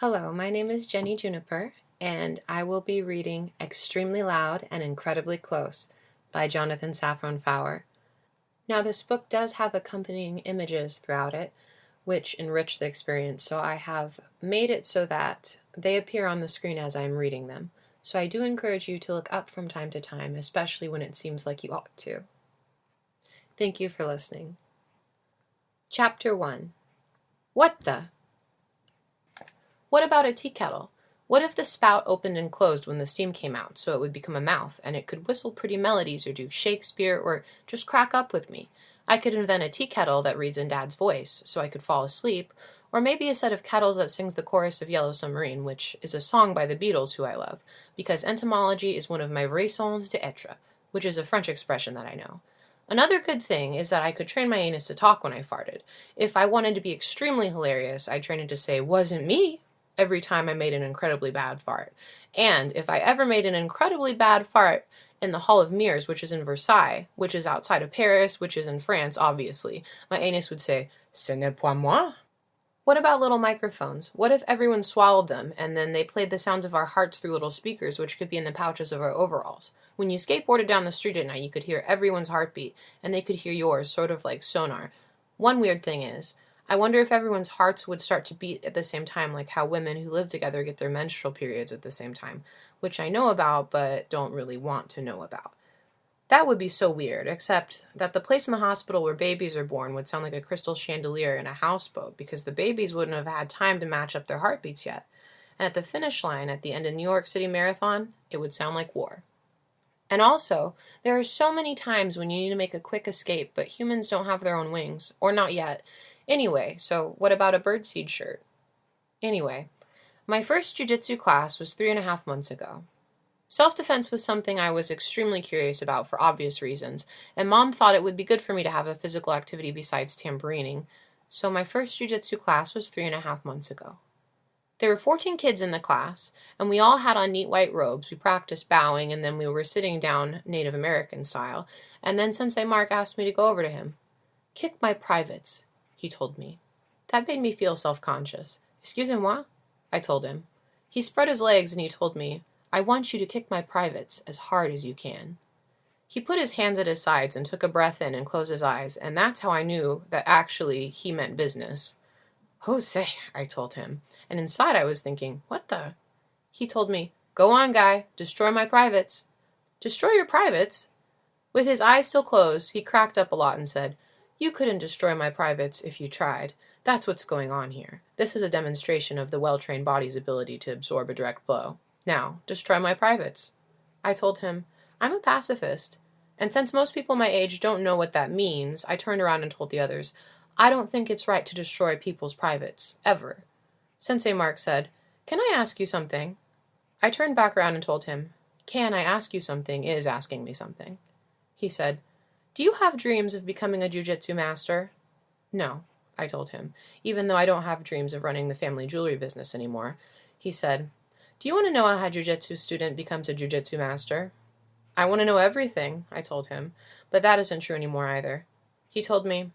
Hello, my name is Jenny Juniper, and I will be reading Extremely Loud and Incredibly Close by Jonathan Safran Foer. Now, this book does have accompanying images throughout it, which enrich the experience, so I have made it so that they appear on the screen as I'm reading them. So I do encourage you to look up from time to time, especially when it seems like you ought to. Thank you for listening. Chapter 1. What the? What about a tea kettle? What if the spout opened and closed when the steam came out, so it would become a mouth, and it could whistle pretty melodies or do Shakespeare or just crack up with me? I could invent a tea kettle that reads in Dad's voice, so I could fall asleep, or maybe a set of kettles that sings the chorus of Yellow Submarine, which is a song by the Beatles who I love, because entomology is one of my raisons d'etre, which is a French expression that I know. Another good thing is that I could train my anus to talk when I farted. If I wanted to be extremely hilarious, I'd train it to say, "Wasn't me," every time I made an incredibly bad fart. And if I ever made an incredibly bad fart in the Hall of Mirrors, which is in Versailles, which is outside of Paris, which is in France, obviously, my anus would say, "Ce n'est pas moi." What about little microphones? What if everyone swallowed them, and then they played the sounds of our hearts through little speakers, which could be in the pouches of our overalls? When you skateboarded down the street at night, you could hear everyone's heartbeat, and they could hear yours, sort of like sonar. One weird thing is, I wonder if everyone's hearts would start to beat at the same time, like how women who live together get their menstrual periods at the same time, which I know about but don't really want to know about. That would be so weird, except that the place in the hospital where babies are born would sound like a crystal chandelier in a houseboat because the babies wouldn't have had time to match up their heartbeats yet. And at the finish line, at the end of New York City Marathon, it would sound like war. And also, there are so many times when you need to make a quick escape, but humans don't have their own wings, or not yet. Anyway, so what about a birdseed shirt? Anyway, my first jiu-jitsu class was 3.5 months ago. Self-defense was something I was extremely curious about for obvious reasons, and Mom thought it would be good for me to have a physical activity besides tambourining, so my first jiu-jitsu class was 3.5 months ago. There were 14 kids in the class, and we all had on neat white robes. We practiced bowing, and then we were sitting down Native American style, and then Sensei Mark asked me to go over to him. "Kick my privates," he told me. That made me feel self-conscious. "Excusez-moi?" I told him. He spread his legs and he told me, "I want you to kick my privates as hard as you can." He put his hands at his sides and took a breath in and closed his eyes, and that's how I knew that actually he meant business. "Jose," I told him, and inside I was thinking, what the? He told me, "Go on, guy, destroy my privates." "Destroy your privates?" With his eyes still closed, he cracked up a lot and said, "You couldn't destroy my privates if you tried. That's what's going on here. This is a demonstration of the well-trained body's ability to absorb a direct blow. Now, destroy my privates." I told him, "I'm a pacifist." And since most people my age don't know what that means, I turned around and told the others, "I don't think it's right to destroy people's privates, ever." Sensei Mark said, "Can I ask you something?" I turned back around and told him, "Can I ask you something is asking me something." He said, "Do you have dreams of becoming a jiu-jitsu master?" "No," I told him, even though I don't have dreams of running the family jewelry business anymore. He said, "Do you want to know how a jiu-jitsu student becomes a jiu-jitsu master?" "I want to know everything," I told him, but that isn't true anymore either. He told me,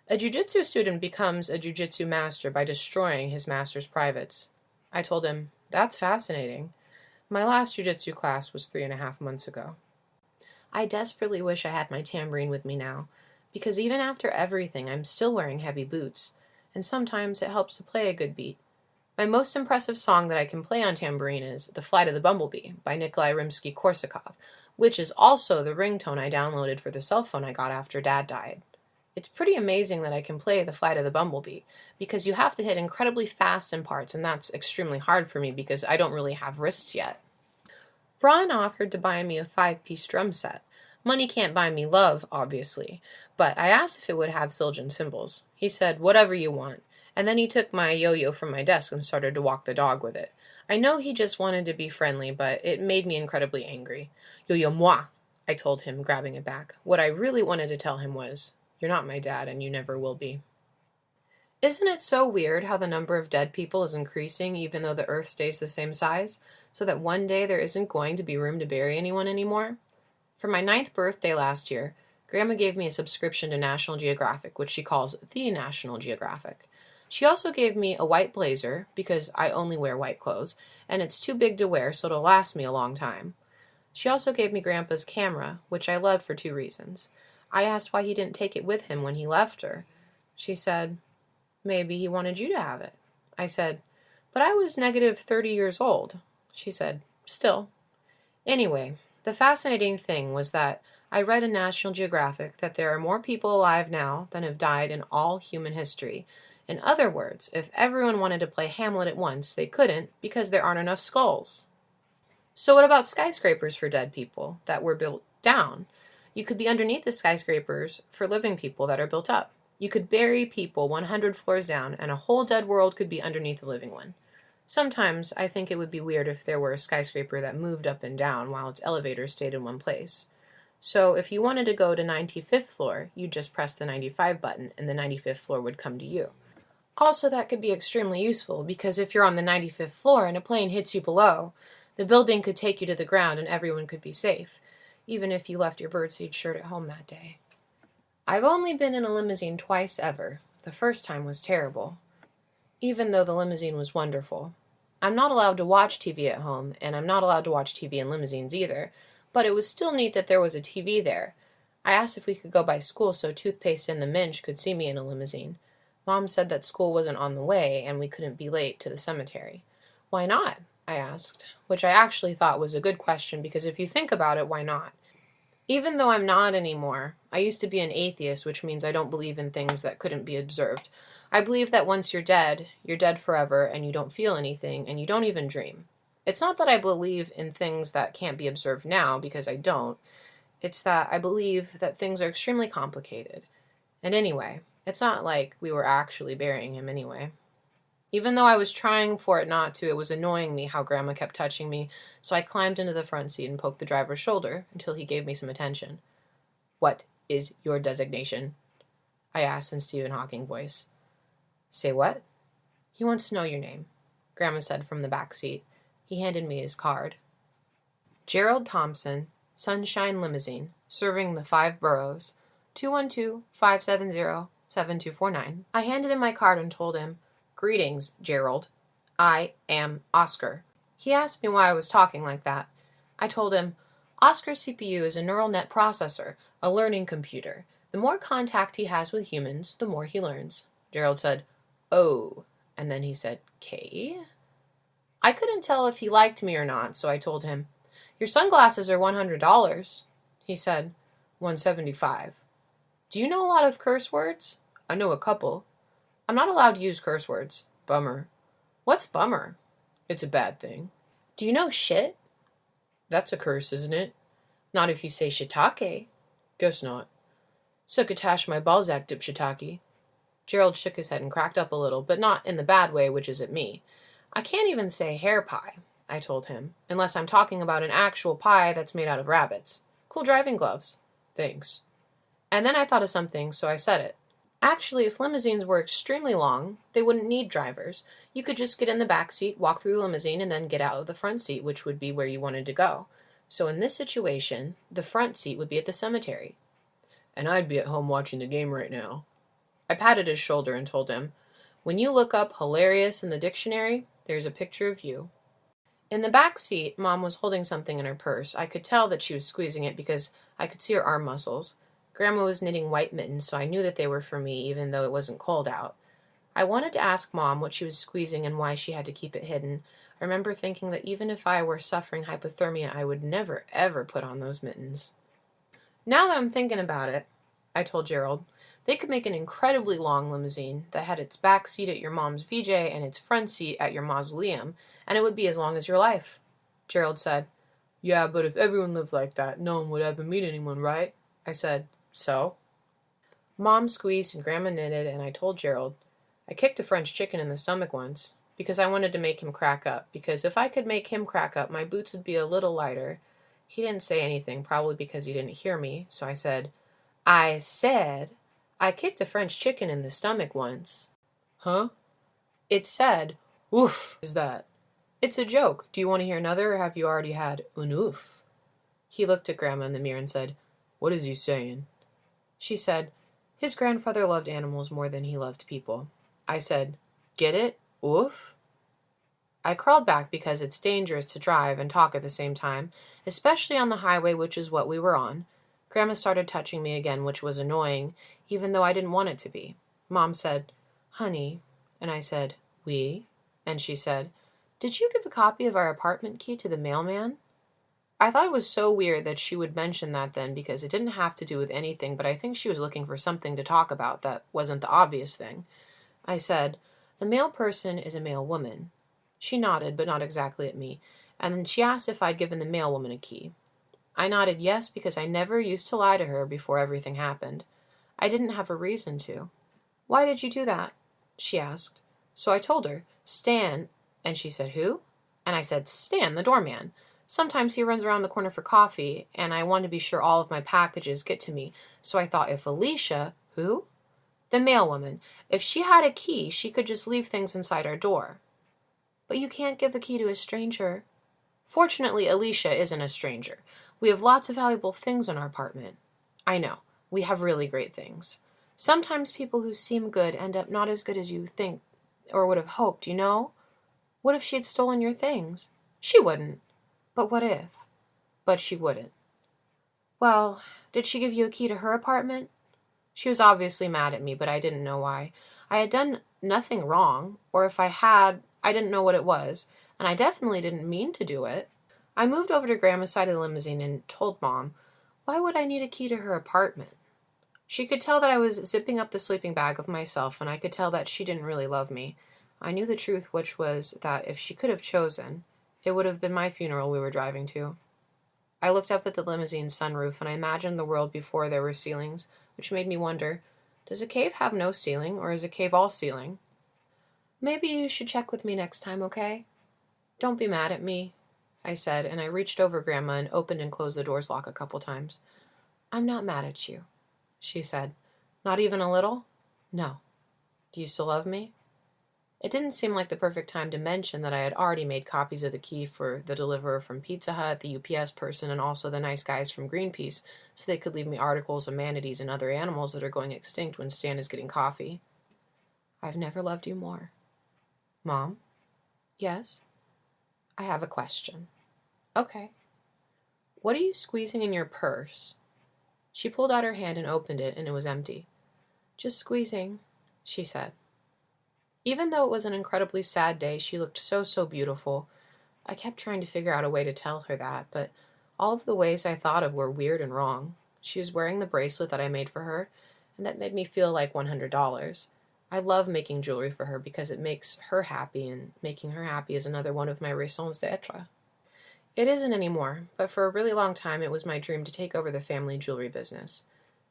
"A jiu-jitsu student becomes a jiu-jitsu master by destroying his master's privates." I told him, "That's fascinating." My last jiu-jitsu class was 3.5 months ago. I desperately wish I had my tambourine with me now, because even after everything, I'm still wearing heavy boots, and sometimes it helps to play a good beat. My most impressive song that I can play on tambourine is "The Flight of the Bumblebee" by Nikolai Rimsky-Korsakov, which is also the ringtone I downloaded for the cell phone I got after Dad died. It's pretty amazing that I can play "The Flight of the Bumblebee," because you have to hit incredibly fast in parts, and that's extremely hard for me because I don't really have wrists yet. Ron offered to buy me a 5-piece drum set. Money can't buy me love, obviously, but I asked if it would have Zildjian cymbals. He said, "Whatever you want," and then he took my yo-yo from my desk and started to walk the dog with it. I know he just wanted to be friendly, but it made me incredibly angry. "Yo-yo moi," I told him, grabbing it back. What I really wanted to tell him was, "You're not my dad, and you never will be." Isn't it so weird how the number of dead people is increasing even though the Earth stays the same size, so that one day there isn't going to be room to bury anyone anymore? For my 9th birthday last year, Grandma gave me a subscription to National Geographic, which she calls the National Geographic. She also gave me a white blazer, because I only wear white clothes, and it's too big to wear, so it'll last me a long time. She also gave me Grandpa's camera, which I loved for 2 reasons. I asked why he didn't take it with him when he left her. She said, maybe he wanted you to have it. I said, but I was negative 30 years old. She said, still. Anyway, the fascinating thing was that I read in National Geographic that there are more people alive now than have died in all human history. In other words, if everyone wanted to play Hamlet at once, they couldn't because there aren't enough skulls. So what about skyscrapers for dead people that were built down? You could be underneath the skyscrapers for living people that are built up. You could bury people 100 floors down, and a whole dead world could be underneath the living one. Sometimes I think it would be weird if there were a skyscraper that moved up and down while its elevator stayed in one place. So if you wanted to go to 95th floor, you'd just press the 95 button and the 95th floor would come to you. Also, that could be extremely useful because if you're on the 95th floor and a plane hits you below, the building could take you to the ground and everyone could be safe, even if you left your birdseed shirt at home that day. I've only been in a limousine twice ever. The first time was terrible, even though the limousine was wonderful. I'm not allowed to watch TV at home, and I'm not allowed to watch TV in limousines either, but it was still neat that there was a TV there. I asked if we could go by school so Toothpaste and the Minch could see me in a limousine. Mom said that school wasn't on the way and we couldn't be late to the cemetery. Why not? I asked, which I actually thought was a good question because if you think about it, why not? Even though I'm not anymore, I used to be an atheist, which means I don't believe in things that couldn't be observed. I believe that once you're dead forever, and you don't feel anything, and you don't even dream. It's not that I believe in things that can't be observed now, because I don't. It's that I believe that things are extremely complicated. And anyway, it's not like we were actually burying him anyway. Even though I was trying for it not to, it was annoying me how Grandma kept touching me, so I climbed into the front seat and poked the driver's shoulder until he gave me some attention. What is your designation? I asked in Stephen Hawking voice. Say what? He wants to know your name, Grandma said from the back seat. He handed me his card. Gerald Thompson, Sunshine Limousine, serving the 5 boroughs, 212-570-7249. I handed him my card and told him, Greetings, Gerald. I am Oskar. He asked me why I was talking like that. I told him, Oskar's CPU is a neural net processor, a learning computer. The more contact he has with humans, the more he learns. Gerald said, Oh, and then he said, K? I couldn't tell if he liked me or not, so I told him, Your sunglasses are $100. He said, $175. Do you know a lot of curse words? I know a couple. I'm not allowed to use curse words. Bummer. What's bummer? It's a bad thing. Do you know shit? That's a curse, isn't it? Not if you say shiitake. Guess not. Succotash my Balzac dip shiitake. Gerald shook his head and cracked up a little, but not in the bad way, which is at me. I can't even say hair pie, I told him, unless I'm talking about an actual pie that's made out of rabbits. Cool driving gloves. Thanks. And then I thought of something, so I said it. Actually, if limousines were extremely long, they wouldn't need drivers. You could just get in the back seat, walk through the limousine, and then get out of the front seat, which would be where you wanted to go. So in this situation, the front seat would be at the cemetery. And I'd be at home watching the game right now. I patted his shoulder and told him, When you look up hilarious in the dictionary, there's a picture of you. In the back seat, Mom was holding something in her purse. I could tell that she was squeezing it because I could see her arm muscles. Grandma was knitting white mittens, so I knew that they were for me, even though it wasn't cold out. I wanted to ask Mom what she was squeezing and why she had to keep it hidden. I remember thinking that even if I were suffering hypothermia, I would never, ever put on those mittens. Now that I'm thinking about it, I told Gerald, they could make an incredibly long limousine that had its back seat at your mom's VJ and its front seat at your mausoleum, and it would be as long as your life. Gerald said, Yeah, but if everyone lived like that, no one would ever meet anyone, right? I said, So? Mom squeezed and Grandma knitted, and I told Gerald, I kicked a French chicken in the stomach once, because I wanted to make him crack up, because if I could make him crack up, my boots would be a little lighter. He didn't say anything, probably because he didn't hear me, so I said, I kicked a French chicken in the stomach once. Huh? It said, oof, is that? It's a joke. Do you want to hear another, or have you already had un oof? He looked at Grandma in the mirror and said, What is he saying? She said, His grandfather loved animals more than he loved people. I said, "Get it? Oof." I crawled back because it's dangerous to drive and talk at the same time, especially on the highway, which is what we were on. Grandma started touching me again, which was annoying, even though I didn't want it to be. Mom said, "Honey," and I said, "Oui," and she said, "Did you give a copy of our apartment key to the mailman?" I thought it was so weird that she would mention that then because it didn't have to do with anything, but I think she was looking for something to talk about that wasn't the obvious thing. I said, "The male person is a male woman." She nodded, but not exactly at me, and then she asked if I'd given the male woman a key. I nodded yes because I never used to lie to her before everything happened. I didn't have a reason to. "Why did you do that?" she asked. So I told her, "Stan," and she said, "Who?" And I said, "Stan, the doorman. Sometimes he runs around the corner for coffee, and I want to be sure all of my packages get to me, so I thought if Alicia—" "Who?" "The mail woman. If she had a key, she could just leave things inside our door." "But you can't give a key to a stranger." "Fortunately, Alicia isn't a stranger. We have lots of valuable things in our apartment." "I know. We have really great things. Sometimes people who seem good end up not as good as you think or would have hoped, you know? What if she had stolen your things?" "She wouldn't." "But what if?" "But she wouldn't." "Well, did she give you a key to her apartment?" She was obviously mad at me, but I didn't know why. I had done nothing wrong, or if I had, I didn't know what it was, and I definitely didn't mean to do it. I moved over to Grandma's side of the limousine and told Mom, why would I need a key to her apartment? She could tell that I was zipping up the sleeping bag of myself, and I could tell that she didn't really love me. I knew the truth, which was that if she could have chosen, it would have been my funeral we were driving to. I looked up at the limousine's sunroof, and I imagined the world before there were ceilings, which made me wonder, does a cave have no ceiling, or is a cave all ceiling? "Maybe you should check with me next time, okay?" "Don't be mad at me," I said, and I reached over Grandma and opened and closed the door's lock a couple times. "I'm not mad at you," she said. "Not even a little?" "No." "Do you still love me?" It didn't seem like the perfect time to mention that I had already made copies of the key for the deliverer from Pizza Hut, the UPS person, and also the nice guys from Greenpeace, so they could leave me articles of manatees and other animals that are going extinct when Stan is getting coffee. "I've never loved you more." "Mom?" "Yes?" "I have a question." "Okay." "What are you squeezing in your purse?" She pulled out her hand and opened it, and it was empty. "Just squeezing," she said. Even though it was an incredibly sad day, she looked so beautiful. I kept trying to figure out a way to tell her that, but all of the ways I thought of were weird and wrong. She was wearing the bracelet that I made for her, and that made me feel like $100. I love making jewelry for her because it makes her happy, and making her happy is another one of my raisons d'etre. It isn't anymore, but for a really long time it was my dream to take over the family jewelry business.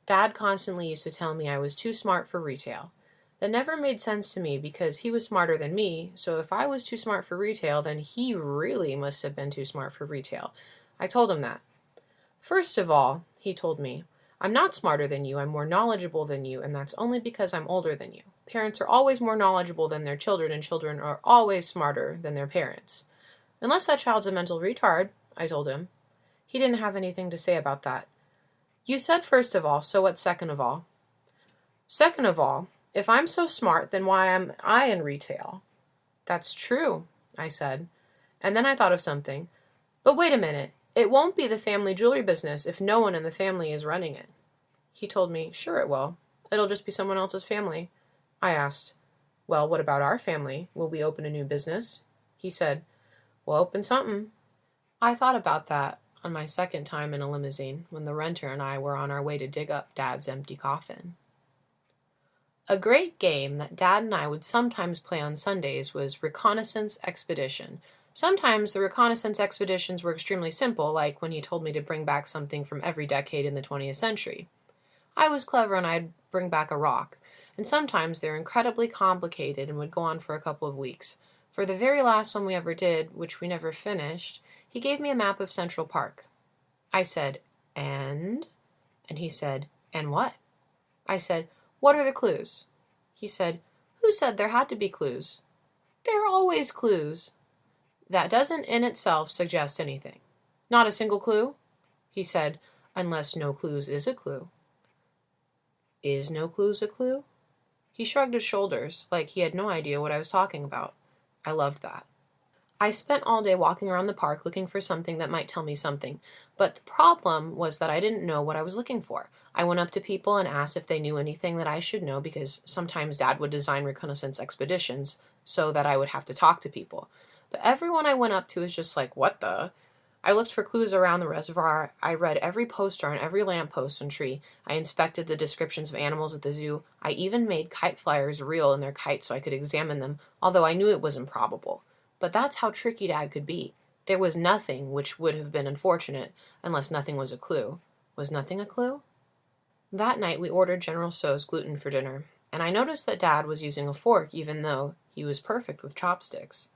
Dad constantly used to tell me I was too smart for retail. That never made sense to me because he was smarter than me, so if I was too smart for retail, then he really must have been too smart for retail. I told him that. "First of all," he told me, "I'm not smarter than you, I'm more knowledgeable than you, and that's only because I'm older than you. Parents are always more knowledgeable than their children, and children are always smarter than their parents." "Unless that child's a mental retard," I told him. He didn't have anything to say about that. "You said first of all, so what's second of all?" "Second of all, if I'm so smart, then why am I in retail?" "That's true," I said. And then I thought of something. "But wait a minute. It won't be the family jewelry business if no one in the family is running it." He told me, "Sure it will. It'll just be someone else's family." I asked, "Well, what about our family? Will we open a new business?" He said, "We'll open something." I thought about that on my second time in a limousine when the renter and I were on our way to dig up Dad's empty coffin. A great game that Dad and I would sometimes play on Sundays was Reconnaissance Expedition. Sometimes the reconnaissance expeditions were extremely simple, like when he told me to bring back something from every decade in the 20th century. I was clever and I'd bring back a rock, and sometimes they were incredibly complicated and would go on for a couple of weeks. For the very last one we ever did, which we never finished, he gave me a map of Central Park. I said, "And?" And he said, "And what?" I said, "What are the clues?" He said, "Who said there had to be clues?" "There are always clues." "That doesn't in itself suggest anything." "Not a single clue?" He said, "Unless no clues is a clue." "Is no clues a clue?" He shrugged his shoulders, like he had no idea what I was talking about. I loved that. I spent all day walking around the park looking for something that might tell me something, but the problem was that I didn't know what I was looking for. I went up to people and asked if they knew anything that I should know because sometimes Dad would design reconnaissance expeditions so that I would have to talk to people. But everyone I went up to was just like, what the? I looked for clues around the reservoir. I read every poster on every lamppost and tree. I inspected the descriptions of animals at the zoo. I even made kite flyers real in their kites so I could examine them, although I knew it was improbable. But that's how tricky Dad could be. There was nothing, which would have been unfortunate, unless nothing was a clue. Was nothing a clue? That night we ordered General Tso's gluten for dinner, and I noticed that Dad was using a fork even though he was perfect with chopsticks.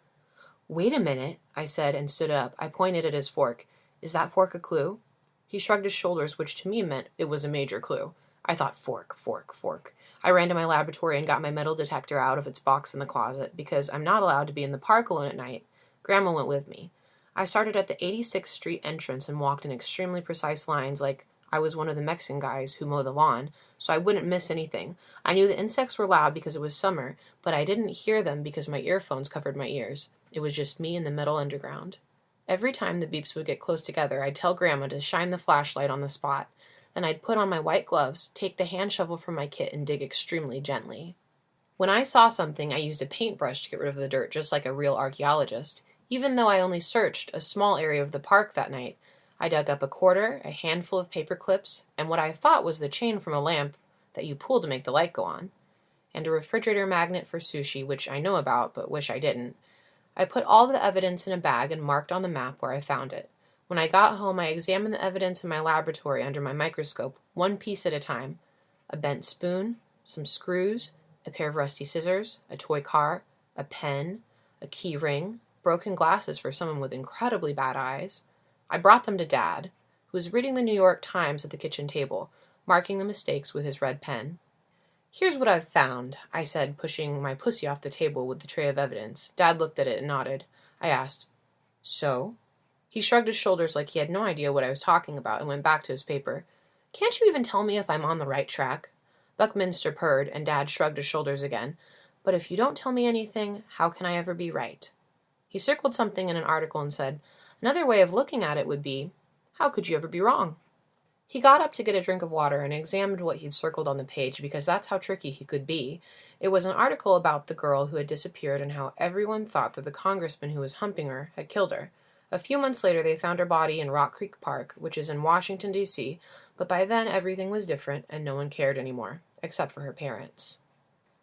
Wait a minute, I said and stood up. I pointed at his fork. Is that fork a clue? He shrugged his shoulders, which to me meant it was a major clue. I thought fork, fork, fork. I ran to my laboratory and got my metal detector out of its box in the closet because I'm not allowed to be in the park alone at night. Grandma went with me. I started at the 86th Street entrance and walked in extremely precise lines like I was one of the Mexican guys who mow the lawn, so I wouldn't miss anything. I knew the insects were loud because it was summer, but I didn't hear them because my earphones covered my ears. It was just me and the metal underground. Every time the beeps would get close together, I'd tell Grandma to shine the flashlight on the spot. Then I'd put on my white gloves, take the hand shovel from my kit, and dig extremely gently. When I saw something, I used a paintbrush to get rid of the dirt, just like a real archaeologist. Even though I only searched a small area of the park that night, I dug up a quarter, a handful of paper clips, and what I thought was the chain from a lamp that you pull to make the light go on, and a refrigerator magnet for sushi, which I know about but wish I didn't. I put all the evidence in a bag and marked on the map where I found it. When I got home, I examined the evidence in my laboratory under my microscope, one piece at a time. A bent spoon, some screws, a pair of rusty scissors, a toy car, a pen, a key ring, broken glasses for someone with incredibly bad eyes. I brought them to Dad, who was reading the New York Times at the kitchen table, marking the mistakes with his red pen. Here's what I've found, I said, pushing my pussy off the table with the tray of evidence. Dad looked at it and nodded. I asked, so? He shrugged his shoulders like he had no idea what I was talking about and went back to his paper. Can't you even tell me if I'm on the right track? Buckminster purred, and Dad shrugged his shoulders again. But if you don't tell me anything, how can I ever be right? He circled something in an article and said, another way of looking at it would be, how could you ever be wrong? He got up to get a drink of water and examined what he'd circled on the page because that's how tricky he could be. It was an article about the girl who had disappeared and how everyone thought that the congressman who was humping her had killed her. A few months later, they found her body in Rock Creek Park, which is in Washington, D.C., but by then everything was different and no one cared anymore, except for her parents.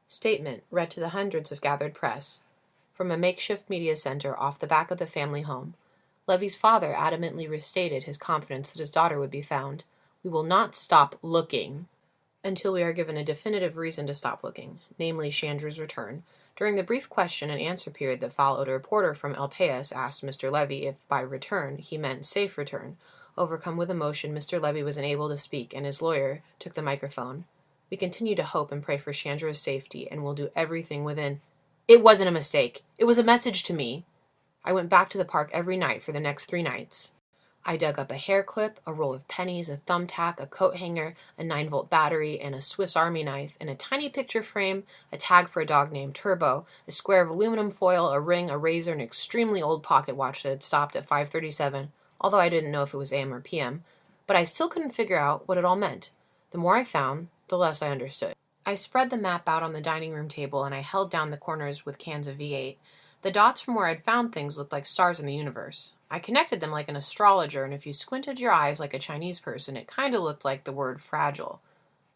Statement read to the hundreds of gathered press from a makeshift media center off the back of the family home. Levy's father adamantly restated his confidence that his daughter would be found. We will not stop looking until we are given a definitive reason to stop looking, namely Chandra's return. During the brief question and answer period that followed, a reporter from El País asked Mr. Levy if by return he meant safe return. Overcome with emotion, Mr. Levy was unable to speak, and his lawyer took the microphone. We continue to hope and pray for Chandra's safety, and will do everything within. It wasn't a mistake. It was a message to me. I went back to the park every night for the next 3 nights. I dug up a hair clip, a roll of pennies, a thumbtack, a coat hanger, a 9-volt battery, and a Swiss Army knife, and a tiny picture frame, a tag for a dog named Turbo, a square of aluminum foil, a ring, a razor, an extremely old pocket watch that had stopped at 5:37, although I didn't know if it was AM or PM. But I still couldn't figure out what it all meant. The more I found, the less I understood. I spread the map out on the dining room table, and I held down the corners with cans of V8. The dots from where I'd found things looked like stars in the universe. I connected them like an astrologer, and if you squinted your eyes like a Chinese person, it kind of looked like the word fragile.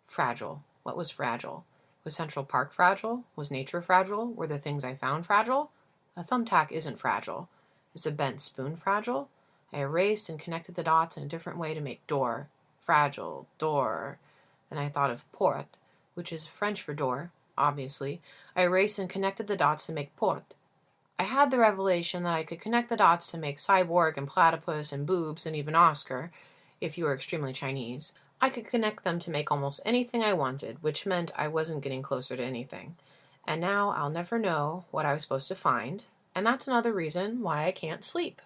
Fragile. What was fragile? Was Central Park fragile? Was nature fragile? Were the things I found fragile? A thumbtack isn't fragile. Is a bent spoon fragile? I erased and connected the dots in a different way to make door. Fragile. Door. Then I thought of porte, which is French for door, obviously. I erased and connected the dots to make porte. I had the revelation that I could connect the dots to make cyborg and platypus and boobs and even Oskar, if you were extremely Chinese. I could connect them to make almost anything I wanted, which meant I wasn't getting closer to anything. And now I'll never know what I was supposed to find, and that's another reason why I can't sleep.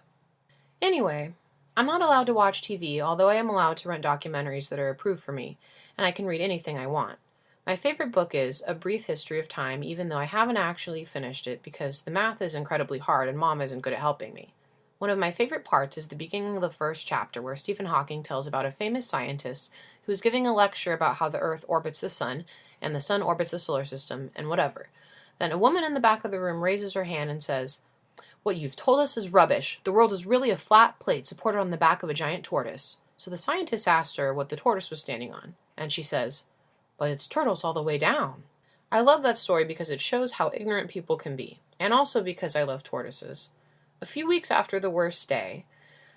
Anyway, I'm not allowed to watch TV, although I am allowed to rent documentaries that are approved for me, and I can read anything I want. My favorite book is A Brief History of Time, even though I haven't actually finished it because the math is incredibly hard and Mom isn't good at helping me. One of my favorite parts is the beginning of the first chapter where Stephen Hawking tells about a famous scientist who is giving a lecture about how the Earth orbits the Sun and the Sun orbits the solar system and whatever. Then a woman in the back of the room raises her hand and says, "What you've told us is rubbish. The world is really a flat plate supported on the back of a giant tortoise." So the scientist asked her what the tortoise was standing on, and she says, "But it's turtles all the way down." I love that story because it shows how ignorant people can be, and also because I love tortoises. A few weeks after the worst day,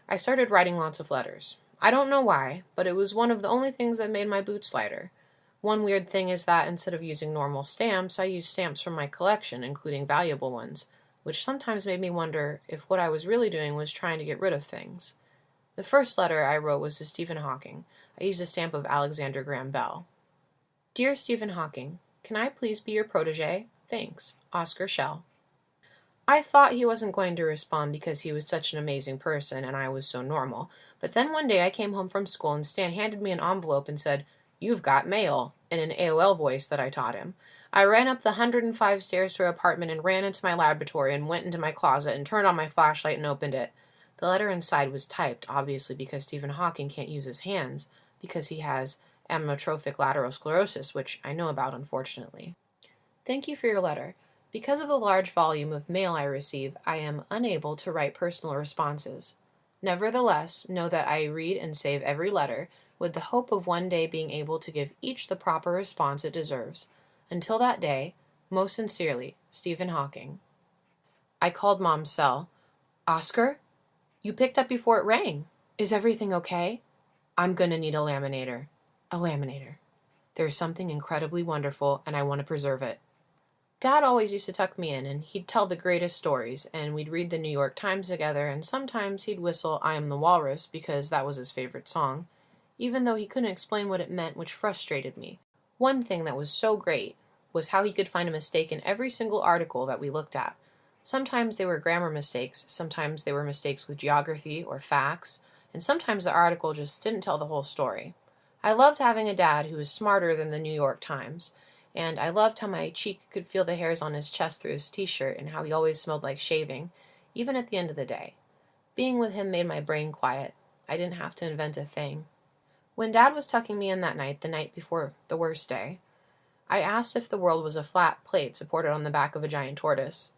I started writing lots of letters. I don't know why, but it was one of the only things that made my boots lighter. One weird thing is that instead of using normal stamps, I used stamps from my collection, including valuable ones, which sometimes made me wonder if what I was really doing was trying to get rid of things. The first letter I wrote was to Stephen Hawking. I used a stamp of Alexander Graham Bell. "Dear Stephen Hawking, can I please be your protege? Thanks, Oskar Shell." I thought he wasn't going to respond because he was such an amazing person and I was so normal, but then one day I came home from school and Stan handed me an envelope and said, "You've got mail," in an AOL voice that I taught him. I ran up the 105 stairs to our apartment and ran into my laboratory and went into my closet and turned on my flashlight and opened it. The letter inside was typed, obviously because Stephen Hawking can't use his hands because he has amyotrophic lateral sclerosis, which I know about, unfortunately. "Thank you for your letter. Because of the large volume of mail I receive, I am unable to write personal responses. Nevertheless, know that I read and save every letter, with the hope of one day being able to give each the proper response it deserves. Until that day, most sincerely, Stephen Hawking." I called Mom's cell. "Oskar? You picked up before it rang. Is everything okay? I'm going to need a laminator." "A laminator. There's something incredibly wonderful, and I want to preserve it." Dad always used to tuck me in, and he'd tell the greatest stories, and we'd read the New York Times together, and sometimes he'd whistle "I Am the Walrus" because that was his favorite song, even though he couldn't explain what it meant, which frustrated me. One thing that was so great was how he could find a mistake in every single article that we looked at. Sometimes they were grammar mistakes, sometimes they were mistakes with geography or facts, and sometimes the article just didn't tell the whole story. I loved having a dad who was smarter than the New York Times, and I loved how my cheek could feel the hairs on his chest through his t-shirt and how he always smelled like shaving, even at the end of the day. Being with him made my brain quiet. I didn't have to invent a thing. When Dad was tucking me in that night, the night before the worst day, I asked if the world was a flat plate supported on the back of a giant tortoise.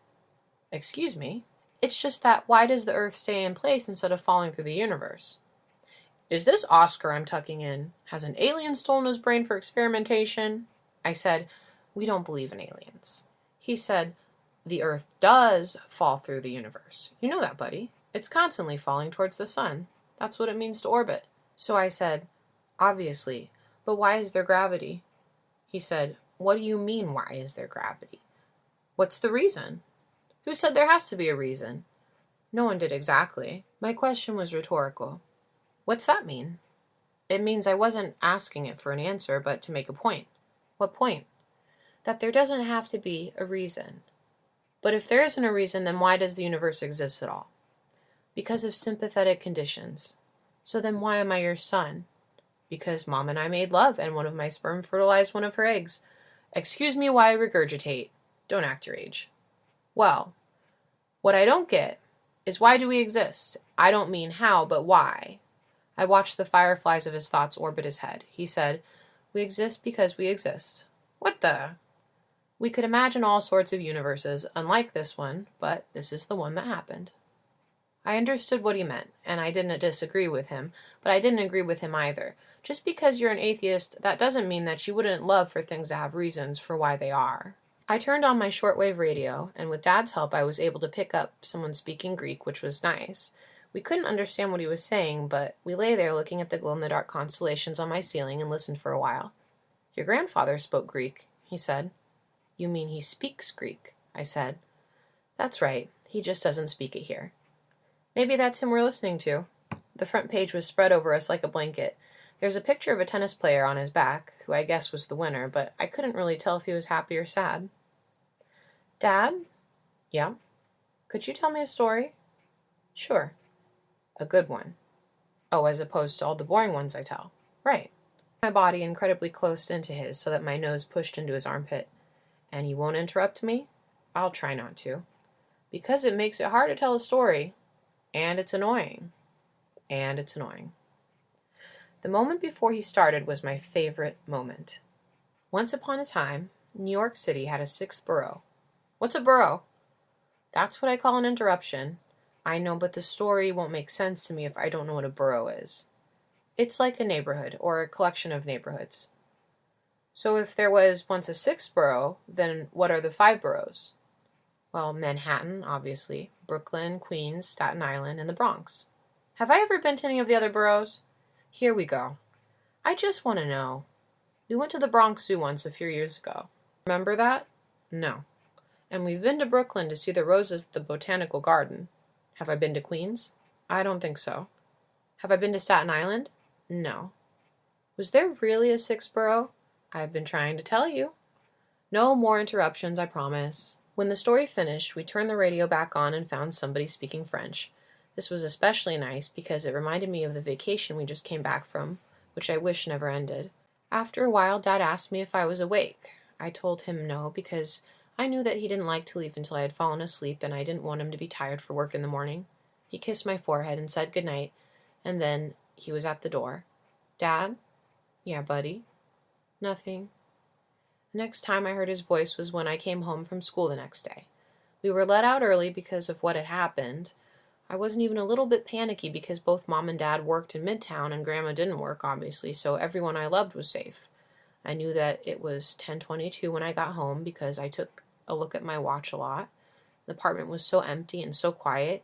"Excuse me? It's just that why does the Earth stay in place instead of falling through the universe?" "Is this Oskar I'm tucking in? Has an alien stolen his brain for experimentation?" I said, "We don't believe in aliens." He said, "The Earth does fall through the universe. You know that, buddy. It's constantly falling towards the sun. That's what it means to orbit." So I said, "Obviously, but why is there gravity?" He said, "What do you mean, why is there gravity? What's the reason? Who said there has to be a reason?" No one did exactly. My question was rhetorical. "What's that mean?" It means I wasn't asking it for an answer, but to make a point. What point? That there doesn't have to be a reason. But if there isn't a reason, then why does the universe exist at all? Because of sympathetic conditions. So then why am I your son? Because Mom and I made love, and one of my sperm fertilized one of her eggs. Excuse me while I regurgitate. Don't act your age. Well, what I don't get is why do we exist? I don't mean how, but why? I watched the fireflies of his thoughts orbit his head. He said, "We exist because we exist." What the? We could imagine all sorts of universes, unlike this one, but this is the one that happened. I understood what he meant, and I didn't disagree with him, but I didn't agree with him either. Just because you're an atheist, that doesn't mean that you wouldn't love for things to have reasons for why they are. I turned on my shortwave radio, and with Dad's help I was able to pick up someone speaking Greek, which was nice. We couldn't understand what he was saying, but we lay there looking at the glow-in-the-dark constellations on my ceiling and listened for a while. "Your grandfather spoke Greek," he said. "You mean he speaks Greek?" I said. "That's right. He just doesn't speak it here." Maybe that's him we're listening to. The front page was spread over us like a blanket. There's a picture of a tennis player on his back, who I guess was the winner, but I couldn't really tell if he was happy or sad. "Dad?" "Yeah?" "Could you tell me a story?" "Sure." "A good one." "Oh, as opposed to all the boring ones I tell." "Right." my body incredibly close into his so that my nose pushed into his armpit. And you won't interrupt me? I'll try not to. Because it makes it hard to tell a story. And it's annoying. And it's annoying. The moment before he started was my favorite moment. Once upon a time, New York City had a 6th borough. What's a borough? That's what I call an interruption. I know, but the story won't make sense to me if I don't know what a borough is. It's like a neighborhood, or a collection of neighborhoods. So if there was once a 6th borough, then what are the 5 boroughs? Well, Manhattan, obviously, Brooklyn, Queens, Staten Island, and the Bronx. Have I ever been to any of the other boroughs? Here we go. I just want to know. We went to the Bronx Zoo once a few years ago. Remember that? No. And we've been to Brooklyn to see the roses at the Botanical Garden. Have I been to Queens? I don't think so. Have I been to Staten Island? No. Was there really a 6th borough? I've been trying to tell you. No more interruptions, I promise. When the story finished, we turned the radio back on and found somebody speaking French. This was especially nice because it reminded me of the vacation we just came back from, which I wish never ended. After a while, Dad asked me if I was awake. I told him no because I knew that he didn't like to leave until I had fallen asleep and I didn't want him to be tired for work in the morning. He kissed my forehead and said goodnight, and then he was at the door. Dad? Yeah, buddy? Nothing. The next time I heard his voice was when I came home from school the next day. We were let out early because of what had happened. I wasn't even a little bit panicky because both Mom and Dad worked in Midtown and Grandma didn't work, obviously, so everyone I loved was safe. I knew that it was 10:22 when I got home because I took a look at my watch a lot. The apartment was so empty and so quiet.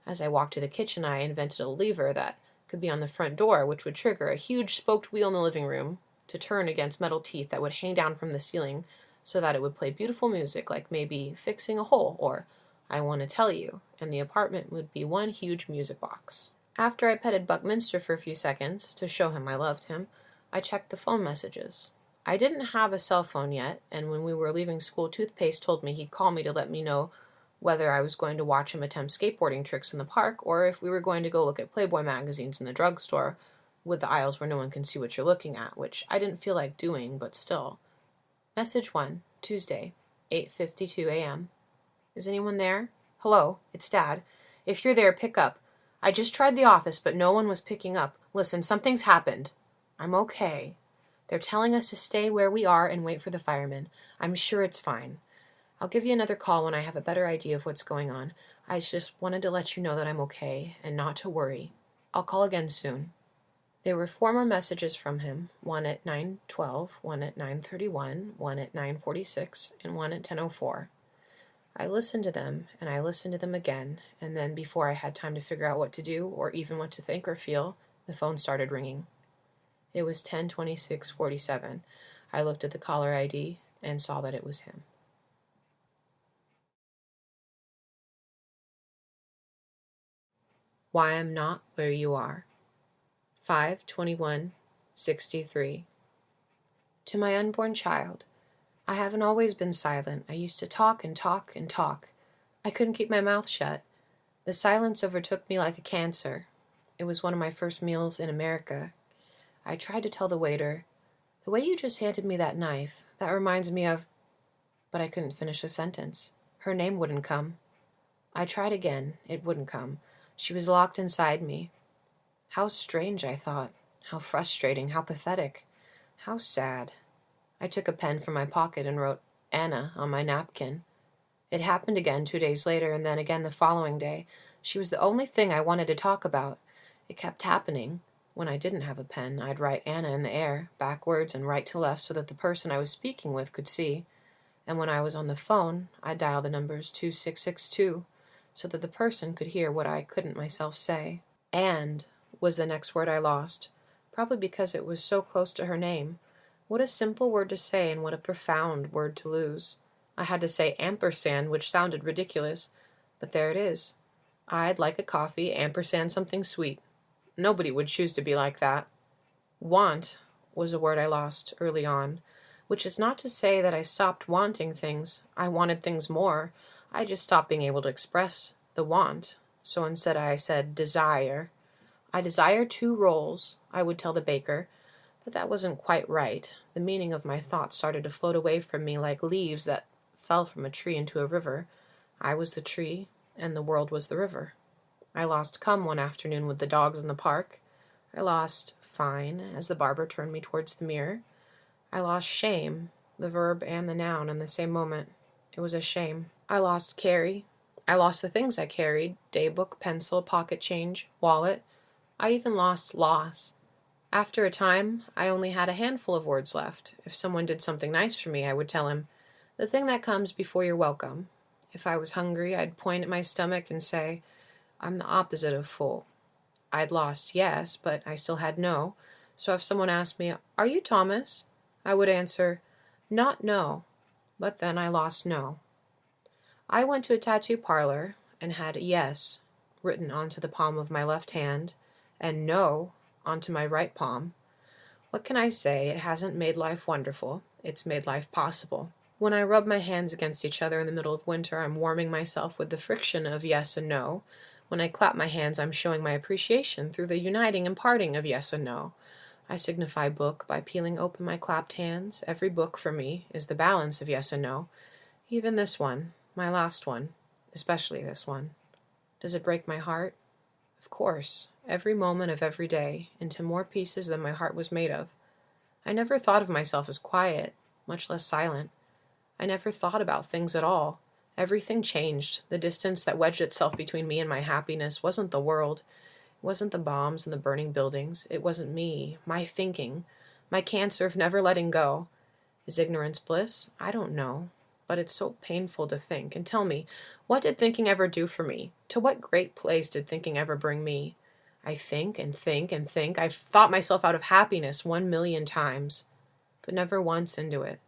As I walked to the kitchen, I invented a lever that could be on the front door, which would trigger a huge spoked wheel in the living room to turn against metal teeth that would hang down from the ceiling so that it would play beautiful music like maybe Fixing a Hole or I Want to Tell You, and the apartment would be one huge music box. After I petted Buckminster for a few seconds to show him I loved him, I checked the phone messages. I didn't have a cell phone yet, and when we were leaving school, Toothpaste told me he'd call me to let me know whether I was going to watch him attempt skateboarding tricks in the park or if we were going to go look at Playboy magazines in the drugstore with the aisles where no one can see what you're looking at, which I didn't feel like doing, but still. Message 1, Tuesday, 8:52 a.m. Is anyone there? Hello, it's Dad. If you're there, pick up. I just tried the office, but no one was picking up. Listen, something's happened. I'm okay. They're telling us to stay where we are and wait for the firemen. I'm sure it's fine. I'll give you another call when I have a better idea of what's going on. I just wanted to let you know that I'm okay and not to worry. I'll call again soon. There were 4 more messages from him, one at 9:12, one at 9:31, one at 9:46, and one at 10:04. I listened to them, and I listened to them again, and then before I had time to figure out what to do, or even what to think or feel, the phone started ringing. It was 10:26:47. I looked at the caller ID and saw that it was him. Why I'm Not Where You Are. 5/21/63. To my unborn child, I haven't always been silent. I used to talk and talk and talk. I couldn't keep my mouth shut. The silence overtook me like a cancer. It was one of my first meals in America. I tried to tell the waiter, "The way you just handed me that knife, that reminds me of..." But I couldn't finish a sentence. Her name wouldn't come. I tried again. It wouldn't come. She was locked inside me. How strange, I thought. How frustrating, how pathetic. How sad. I took a pen from my pocket and wrote Anna on my napkin. It happened again 2 days later, and then again the following day. She was the only thing I wanted to talk about. It kept happening. When I didn't have a pen, I'd write Anna in the air, backwards and right to left so that the person I was speaking with could see. And when I was on the phone, I'd dial the numbers 2662 so that the person could hear what I couldn't myself say. And was the next word I lost, probably because it was so close to her name. What a simple word to say and what a profound word to lose. I had to say ampersand, which sounded ridiculous, but there it is. I'd like a coffee, ampersand something sweet. Nobody would choose to be like that. Want was a word I lost early on, which is not to say that I stopped wanting things. I wanted things more. I just stopped being able to express the want. So instead I said desire. I desire 2 rolls, I would tell the baker, But that wasn't quite right. The meaning of my thoughts started to float away from me like leaves that fell from a tree into a river. I was the tree, and the world was the river. I lost come one afternoon with the dogs in the park. I lost fine as the barber turned me towards the mirror. I lost shame, the verb and the noun in the same moment. It was a shame. I lost carry. I lost the things I carried, daybook, pencil, pocket change, wallet. I even lost loss. After a time, I only had a handful of words left. If someone did something nice for me, I would tell him, "The thing that comes before you're welcome." If I was hungry, I'd point at my stomach and say, "I'm the opposite of full." I'd lost yes, but I still had no. So if someone asked me, "Are you Thomas?" I would answer, "Not no." But then I lost no. I went to a tattoo parlor and had yes written onto the palm of my left hand and no onto my right palm. What can I say? It hasn't made life wonderful. It's made life possible. When I rub my hands against each other in the middle of winter, I'm warming myself with the friction of yes and no. When I clap my hands, I'm showing my appreciation through the uniting and parting of yes and no. I signify book by peeling open my clapped hands. Every book for me is the balance of yes and no. Even this one, my last one, especially this one. Does it break my heart? Of course, every moment of every day, into more pieces than my heart was made of. I never thought of myself as quiet, much less silent. I never thought about things at all. Everything changed. The distance that wedged itself between me and my happiness wasn't the world. It wasn't the bombs and the burning buildings. It wasn't me, my thinking, my cancer of never letting go. Is ignorance bliss? I don't know. But it's so painful to think. And tell me, what did thinking ever do for me? To what great place did thinking ever bring me? I think and think and think. I've thought myself out of happiness 1,000,000 times, but never once into it.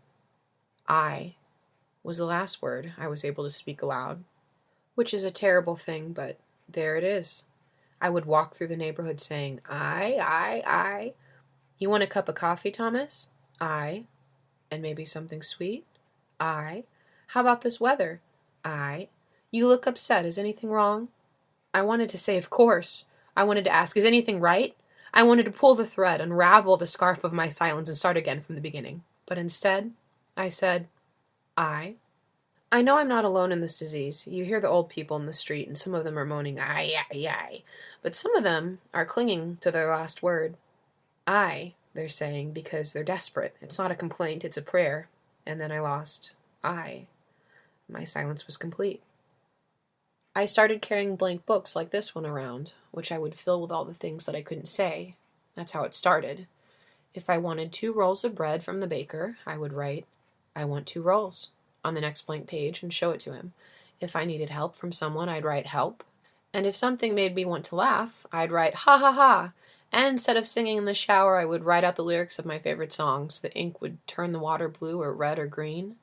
I was the last word I was able to speak aloud, which is a terrible thing, but there it is. I would walk through the neighborhood saying, I. You want a cup of coffee, Thomas? I. And maybe something sweet? I. How about this weather? I. You look upset. Is anything wrong? I wanted to say, of course. I wanted to ask, is anything right? I wanted to pull the thread, unravel the scarf of my silence, and start again from the beginning. But instead, I said, I. I know I'm not alone in this disease. You hear the old people in the street, and some of them are moaning, I. But some of them are clinging to their last word. I, they're saying, because they're desperate. It's not a complaint, it's a prayer. And then I lost I. My silence was complete. I started carrying blank books like this one around, which I would fill with all the things that I couldn't say. That's how it started. If I wanted 2 rolls of bread from the baker, I would write, "I want 2 rolls," on the next blank page and show it to him. If I needed help from someone, I'd write help. And if something made me want to laugh, I'd write ha ha ha. And instead of singing in the shower, I would write out the lyrics of my favorite songs. The ink would turn the water blue or red or green,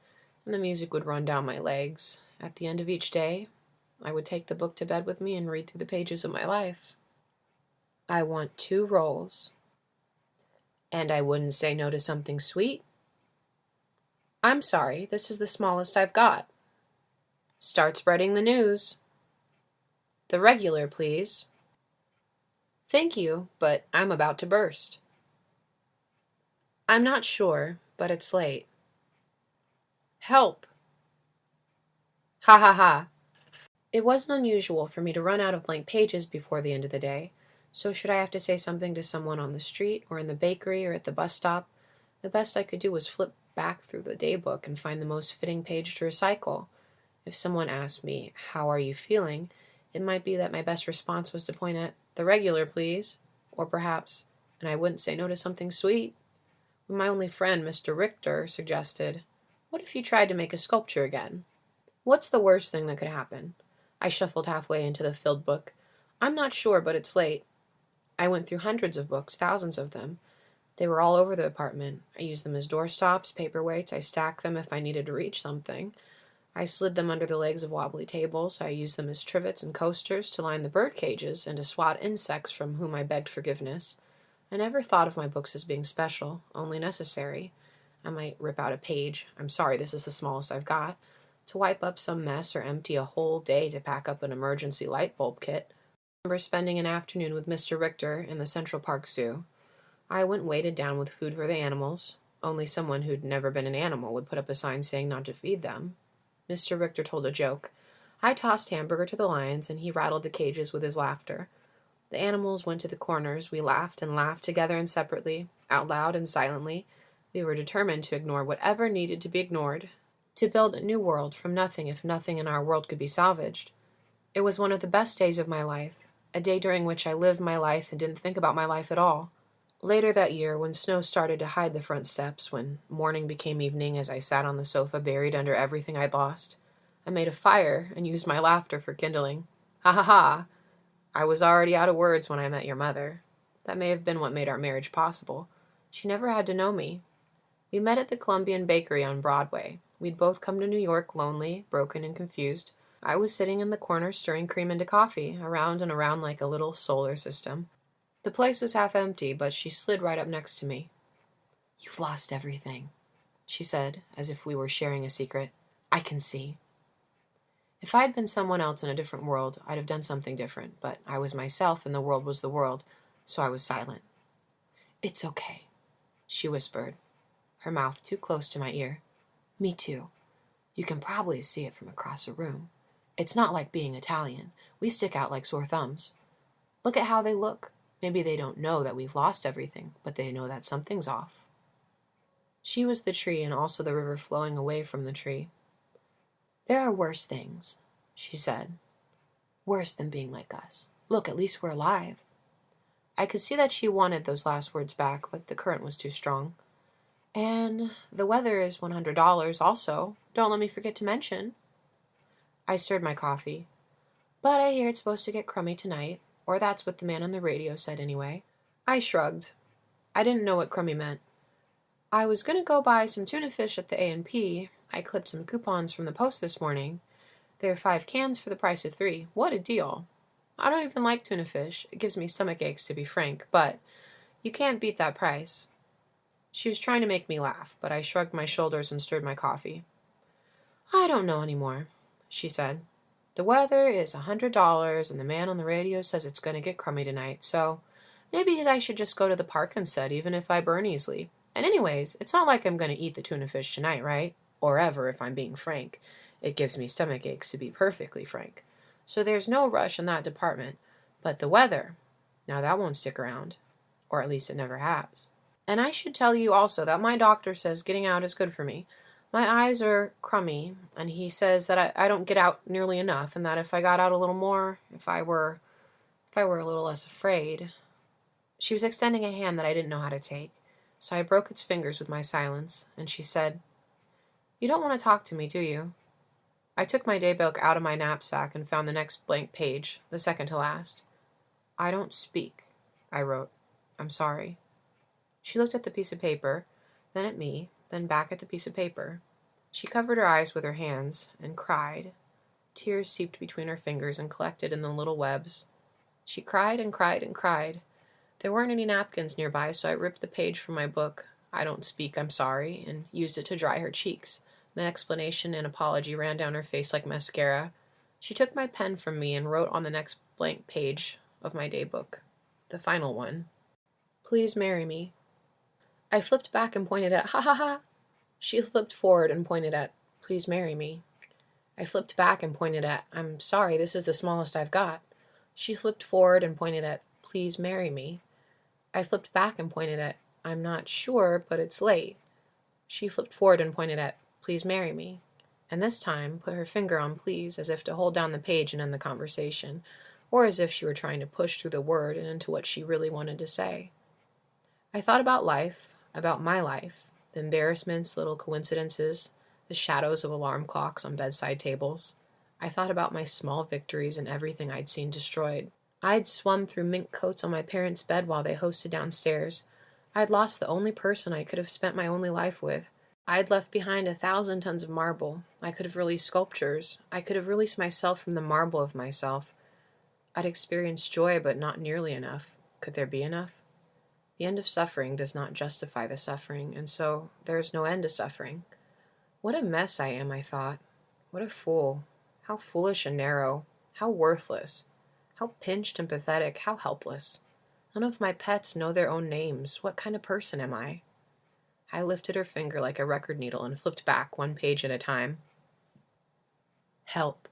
and the music would run down my legs. At the end of each day, I would take the book to bed with me and read through the pages of my life. I want 2 rolls. And I wouldn't say no to something sweet. I'm sorry, this is the smallest I've got. Start spreading the news. The regular, please. Thank you, but I'm about to burst. I'm not sure, but it's late. Help! Ha ha ha. It wasn't unusual for me to run out of blank pages before the end of the day, so should I have to say something to someone on the street or in the bakery or at the bus stop, the best I could do was flip back through the daybook and find the most fitting page to recycle. If someone asked me, "How are you feeling?" it might be that my best response was to point at, "The regular, please," or perhaps, and I wouldn't say no to something sweet. When my only friend, Mr. Richter, suggested, "What if you tried to make a sculpture again?" What's the worst thing that could happen? I shuffled halfway into the filled book. I'm not sure, but it's late. I went through hundreds of books, thousands of them. They were all over the apartment. I used them as doorstops, paperweights. I stacked them if I needed to reach something. I slid them under the legs of wobbly tables. I used them as trivets and coasters to line the bird cages and to swat insects from whom I begged forgiveness. I never thought of my books as being special, only necessary. I might rip out a page. I'm sorry, this is the smallest I've got. To wipe up some mess or empty a whole day to pack up an emergency light bulb kit. I remember spending an afternoon with Mr. Richter in the Central Park Zoo. I went weighted down with food for the animals. Only someone who'd never been an animal would put up a sign saying not to feed them. Mr. Richter told a joke. I tossed hamburger to the lions, and he rattled the cages with his laughter. The animals went to the corners. We laughed and laughed together and separately, out loud and silently. We were determined to ignore whatever needed to be ignored, to build a new world from nothing if nothing in our world could be salvaged. It was one of the best days of my life, a day during which I lived my life and didn't think about my life at all. Later that year, when snow started to hide the front steps, when morning became evening as I sat on the sofa buried under everything I'd lost, I made a fire and used my laughter for kindling. Ha ha ha! I was already out of words when I met your mother. That may have been what made our marriage possible. She never had to know me. We met at the Columbian Bakery on Broadway. We'd both come to New York lonely, broken, and confused. I was sitting in the corner stirring cream into coffee, around and around like a little solar system. The place was half empty, but she slid right up next to me. "You've lost everything," she said, as if we were sharing a secret. "I can see." If I had been someone else in a different world, I'd have done something different, but I was myself and the world was the world, so I was silent. "It's okay," she whispered, her mouth too close to my ear. "Me too. You can probably see it from across the room. It's not like being Italian. We stick out like sore thumbs. Look at how they look. Maybe they don't know that we've lost everything, but they know that something's off." She was the tree and also the river flowing away from the tree. "There are worse things," she said. "Worse than being like us. Look, at least we're alive." I could see that she wanted those last words back, but the current was too strong. "And the weather is $100 also. Don't let me forget to mention." I stirred my coffee. "But I hear it's supposed to get crummy tonight, or that's what the man on the radio said anyway." I shrugged. I didn't know what crummy meant. "I was going to go buy some tuna fish at the A&P. I clipped some coupons from the post this morning. There are 5 cans for the price of 3. What a deal. I don't even like tuna fish. It gives me stomach aches, to be frank, but you can't beat that price." She was trying to make me laugh, but I shrugged my shoulders and stirred my coffee. "I don't know anymore," she said. "The weather is $100, and the man on the radio says it's going to get crummy tonight, so maybe I should just go to the park instead, even if I burn easily. And anyways, it's not like I'm going to eat the tuna fish tonight, right? Or ever, if I'm being frank. It gives me stomach aches, to be perfectly frank. So there's no rush in that department. But the weather, now that won't stick around. Or at least it never has. And I should tell you also that my doctor says getting out is good for me. My eyes are crummy, and he says that I don't get out nearly enough, and that if I got out a little more, if I were a little less afraid." She was extending a hand that I didn't know how to take, so I broke its fingers with my silence, and she said, "You don't want to talk to me, do you?" I took my daybook out of my knapsack and found the next blank page, the second to last. "I don't speak," I wrote. "I'm sorry." She looked at the piece of paper, then at me, then back at the piece of paper. She covered her eyes with her hands and cried. Tears seeped between her fingers and collected in the little webs. She cried and cried and cried. There weren't any napkins nearby, so I ripped the page from my book, "I Don't Speak, I'm Sorry," and used it to dry her cheeks. My explanation and apology ran down her face like mascara. She took my pen from me and wrote on the next blank page of my daybook, the final one, "Please marry me." I flipped back and pointed at "ha ha ha." She flipped forward and pointed at "Please marry me." I flipped back and pointed at "I'm sorry, this is the smallest I've got." She flipped forward and pointed at "Please marry me." I flipped back and pointed at "I'm not sure, but it's late." She flipped forward and pointed at "Please marry me." And this time put her finger on "please" as if to hold down the page and end the conversation, or as if she were trying to push through the word and into what she really wanted to say. I thought about life, about my life, the embarrassments, little coincidences, the shadows of alarm clocks on bedside tables. I thought about my small victories and everything I'd seen destroyed. I'd swum through mink coats on my parents' bed while they hosted downstairs. I'd lost the only person I could have spent my only life with. I'd left behind 1,000 tons of marble. I could have released sculptures. I could have released myself from the marble of myself. I'd experienced joy, but not nearly enough. Could there be enough? The end of suffering does not justify the suffering, and so there is no end to suffering. What a mess I am, I thought. What a fool. How foolish and narrow. How worthless. How pinched and pathetic. How helpless. None of my pets know their own names. What kind of person am I? I lifted her finger like a record needle and flipped back one page at a time. Help.